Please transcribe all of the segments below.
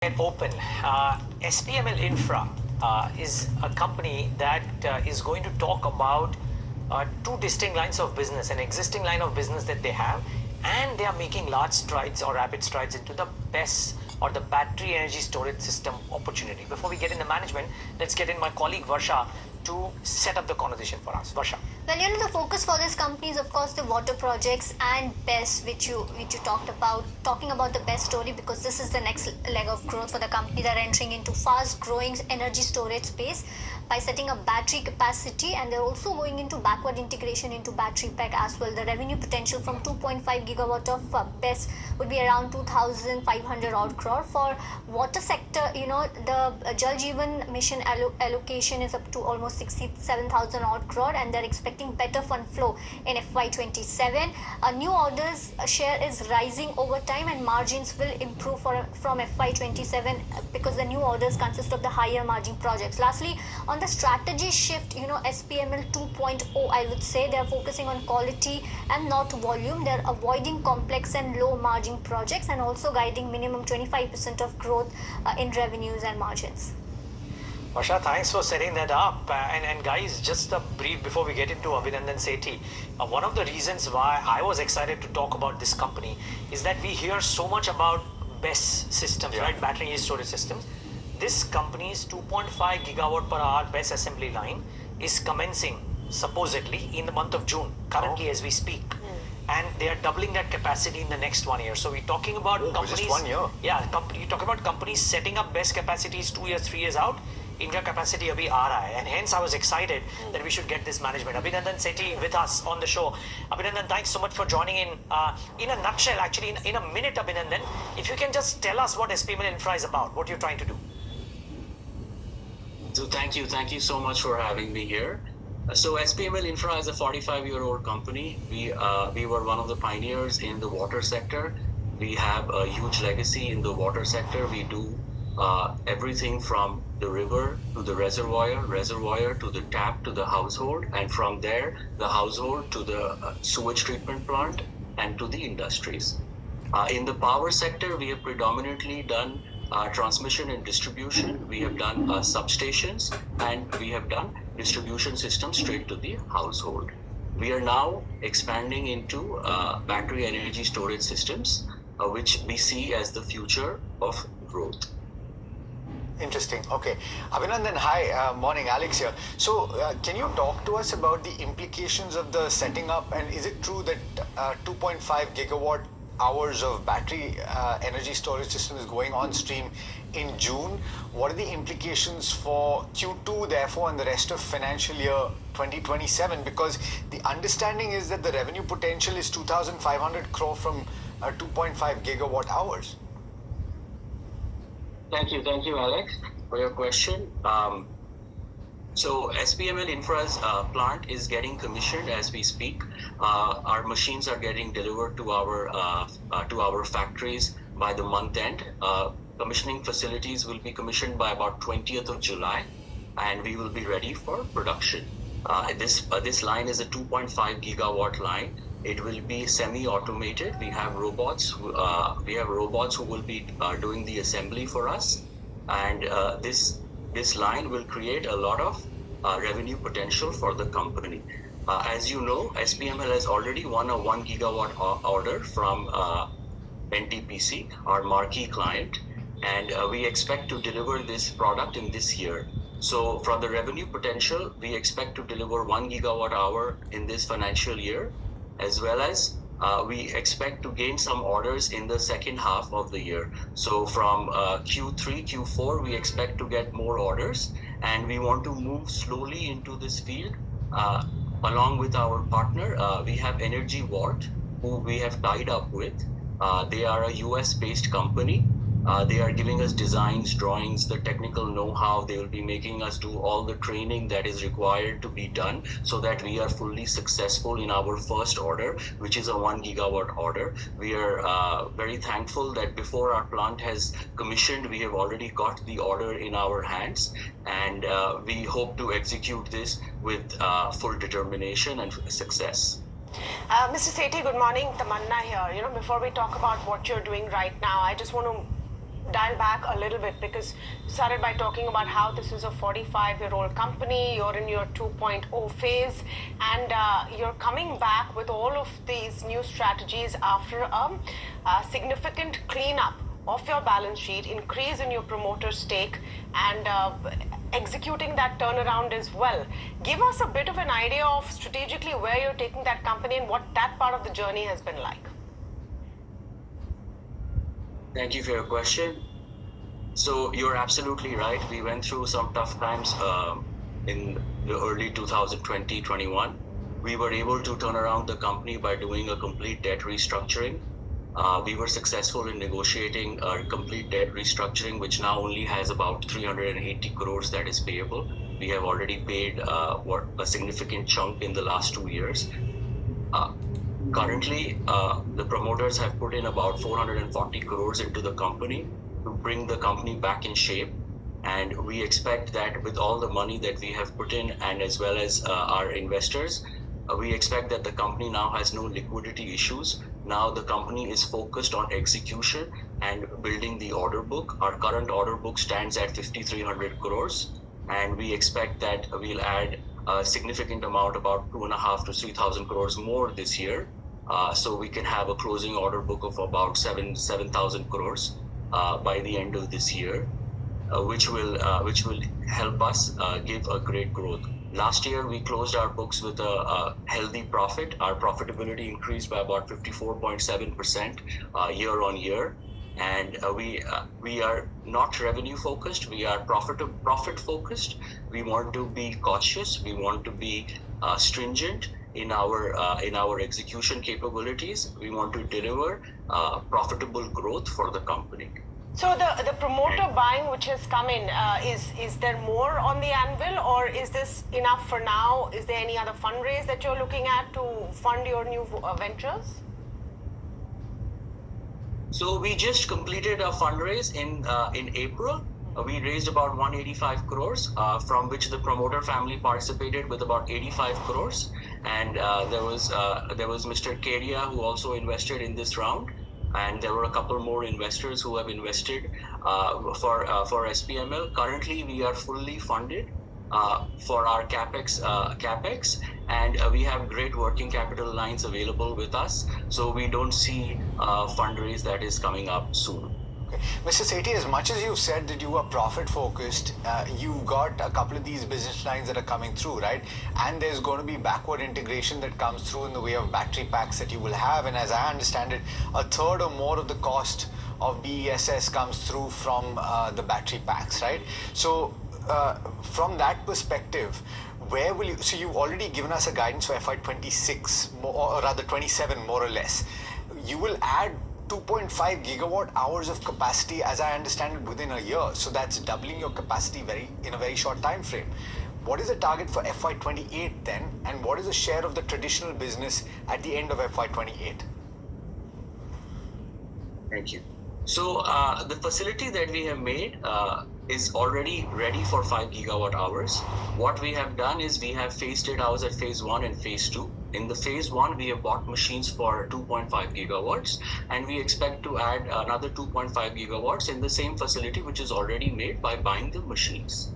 Open. SPML Infra is a company that is going to talk about two distinct lines of business, an existing line of business that they have, and they are making large strides or rapid strides into the BESS or the battery energy storage system opportunity. Before we get in the management, let's get in my colleague Varsha to set up the conversation for us. Varsha. Well, the focus for this company is, of course, the water projects and BESS, which you talked about. Talking about the BESS story, because this is the next leg of growth for the company. They're entering into fast-growing energy storage space by setting up battery capacity, and they're also going into backward integration into battery pack as well. The revenue potential from 2.5 gigawatt of BESS would be around 2,500 odd crore. For water sector, the Jal Jeevan mission allocation is up to almost 67,000 odd crore, and they're expecting better fund flow in FY27. New orders share is rising over time, and margins will improve from FY27 because the new orders consist of the higher margin projects. Lastly, on the strategy shift, SPML 2.0, I would say they're focusing on quality and not volume. They're avoiding complex and low margin projects and also guiding minimum 25% of growth in revenues and margins. Varsha, thanks for setting that up. And guys, just a brief before we get into Abhinandan Sethi. One of the reasons why I was excited to talk about this company is that we hear so much about BESS systems, right? Battery energy storage systems. This company's 2.5 gigawatt per hour BESS assembly line is commencing supposedly in the month of June, currently as we speak. And they are doubling that capacity in the next 1 year. So we're talking about companies. Just 1 year? Yeah, you're talking about companies setting up BESS capacities 2 years, 3 years out. India capacity abhi aa raha hai, and hence I was excited that we should get this management. Abhinandan Sethi with us on the show. Abhinandan, thanks so much for joining in. In a nutshell, actually, in a minute, Abhinandan, if you can just tell us what SPML Infra is about, what you're trying to do. So thank you so much for having me here. So SPML Infra is a 45-year-old company. We were one of the pioneers in the water sector. We have a huge legacy in the water sector. We do everything from the river to the reservoir to the tap to the household, and from there, the household to the sewage treatment plant and to the industries. In the power sector, we have predominantly done transmission and distribution. We have done substations, and we have done distribution systems straight to the household. We are now expanding into battery energy storage systems, which we see as the future of growth. Interesting. Okay. Abhinandan, hi. Morning. Alex here. So, can you talk to us about the implications of the setting up? And is it true that 2.5 gigawatt hours of battery energy storage system is going on stream in June? What are the implications for Q2, therefore, and the rest of financial year 2027? Because the understanding is that the revenue potential is 2,500 crore from 2.5 gigawatt hours. Thank you, Alex, for your question. So SPML Infra's plant is getting commissioned as we speak. Our machines are getting delivered to our factories by the month end. Commissioning facilities will be commissioned by about 20th of July, and we will be ready for production. This line is a 2.5 gigawatt line. It will be semi-automated. We have robots. We have robots who will be doing the assembly for us, and this line will create a lot of revenue potential for the company. As you know, SPML has already won a 1 gigawatt order from NTPC, our marquee client, and we expect to deliver this product in this year. So from the revenue potential, we expect to deliver 1 gigawatt hour in this financial year, as well as we expect to gain some orders in the second half of the year. So from Q3, Q4, we expect to get more orders, and we want to move slowly into this field. Along with our partner, we have Energy Vault, who we have tied up with. They are a US-based company. They are giving us designs, drawings, the technical know-how. They will be making us do all the training that is required to be done so that we are fully successful in our first order, which is a 1 gigawatt order. We are very thankful that before our plant has commissioned, we have already got the order in our hands, and we hope to execute this with full determination and success. Mr. Sethi, good morning. Tamanna here. Before we talk about what you're doing right now, I just want to dial back a little bit, because you started by talking about how this is a 45-year-old company, you're in your 2.0 phase, and you're coming back with all of these new strategies after a significant cleanup of your balance sheet, increase in your promoter stake, and executing that turnaround as well. Give us a bit of an idea of strategically where you're taking that company and what that part of the journey has been like. Thank you for your question. So you're absolutely right. We went through some tough times in the early 2020-21. We were able to turn around the company by doing a complete debt restructuring. We were successful in negotiating a complete debt restructuring, which now only has about 380 crores that is payable. We have already paid a significant chunk in the last 2 years. Currently, the promoters have put in about 440 crores into the company to bring the company back in shape. And we expect that with all the money that we have put in, and as well as our investors, we expect that the company now has no liquidity issues. Now the company is focused on execution and building the order book. Our current order book stands at 5,300 crores. And we expect that we'll add a significant amount, about 2,500 to 3,000 crores more this year. So we can have a closing order book of about 7,000 crores by the end of this year, which will help us give a great growth. Last year, we closed our books with a healthy profit. Our profitability increased by about 54.7% year on year. And we are not revenue focused. We are profit focused. We want to be cautious. We want to be stringent in our execution capabilities. We want to deliver profitable growth for the company. So the promoter buying which has come in, is there more on the anvil, or is this enough for now? Is there any other fundraise that you're looking at to fund your new ventures? So we just completed a fundraise in April. We raised about 185 crores, from which the promoter family participated with about 85 crores. And there was Mr. Kedia, who also invested in this round. And there were a couple more investors who have invested for SPML. Currently, we are fully funded for our capex, and we have great working capital lines available with us. So we don't see a fundraise that is coming up soon. Okay. Mr. Sethi, as much as you've said that you are profit focused, you've got a couple of these business lines that are coming through, right? And there's going to be backward integration that comes through in the way of battery packs that you will have. And as I understand it, a third or more of the cost of BESS comes through from the battery packs, right? So from that perspective, where will you, so you've already given us a guidance for FY26, or rather 27 more or less. You will add 2.5 gigawatt hours of capacity, as I understand it, within a year. So that's doubling your capacity in a very short time frame. What is the target for FY28 then? And what is the share of the traditional business at the end of FY28? Thank you. So the facility that we have made is already ready for 5 gigawatt hours. What we have done is we have phased it out at phase 1 and phase 2. In the phase 1, we have bought machines for 2.5 gigawatts, and we expect to add another 2.5 gigawatts in the same facility, which is already made, by buying the machines.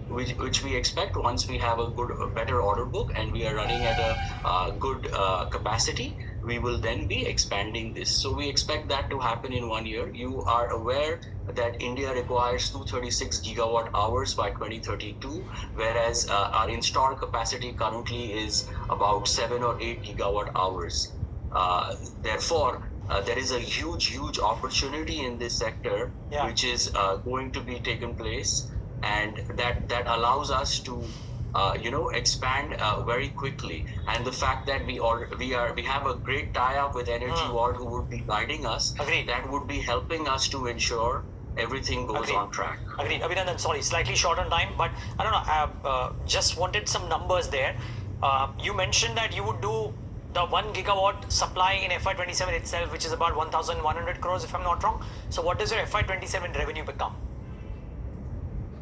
Which we expect, once we have a better order book and we are running at a good capacity, we will then be expanding this. So we expect that to happen in 1 year. You are aware that India requires 236 gigawatt hours by 2032, whereas our installed capacity currently is about 7 or 8 gigawatt hours. Therefore, there is a huge opportunity in this sector, which is going to be taken place, and that allows us to expand very quickly. And the fact that we have a great tie-up with Energy World, who would be guiding us. Agreed. That would be helping us to ensure everything goes Agreed. on track. Agreed. Abhinandan, sorry, slightly short on time, but I don't know, just wanted some numbers there. You mentioned that you would do the 1 gigawatt supply in FY27 itself, which is about 1,100 crores, if I'm not wrong. So what does your FY27 revenue become?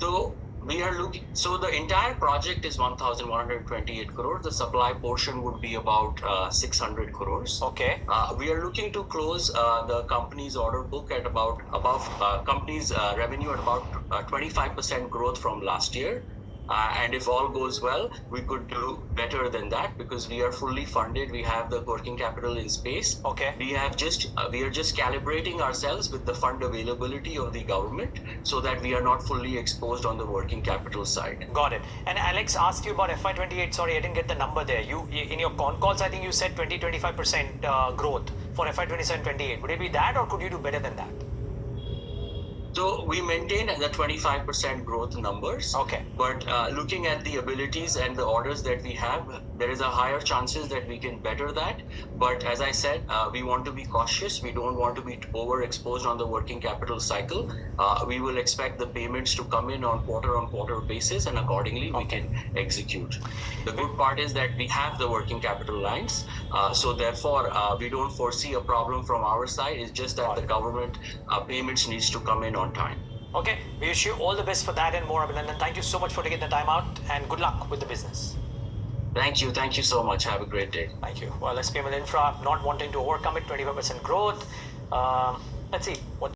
So We are looking, so the entire project is 1,128 crores. The supply portion would be about 600 crores. Okay. We are looking to close the company's order book at about above company's revenue at about 25% growth from last year. And if all goes well, we could do better than that because we are fully funded. We have the working capital in space. Okay. We are just calibrating ourselves with the fund availability of the government so that we are not fully exposed on the working capital side. Got it. And Alex asked you about FY28. Sorry, I didn't get the number there. You in your con calls, I think you said 20-25% growth for FY27-28. Would it be that, or could you do better than that? So we maintain the 25% growth numbers. Okay. But looking at the abilities and the orders that we have, there is a higher chances that we can better that. But as I said, we want to be cautious. We don't want to be overexposed on the working capital cycle. We will expect the payments to come in on quarter basis, and accordingly we can execute. The good part is that we have the working capital lines. So therefore, we don't foresee a problem from our side. It's just that the government payments needs to come in on time. Okay, we wish you all the best for that and more, Abhinandan. Thank you so much for taking the time out, and good luck with the business. Thank you so much. Have a great day. Thank you. Well, SPML Infra not wanting to overcome it, 25% growth. Let's see what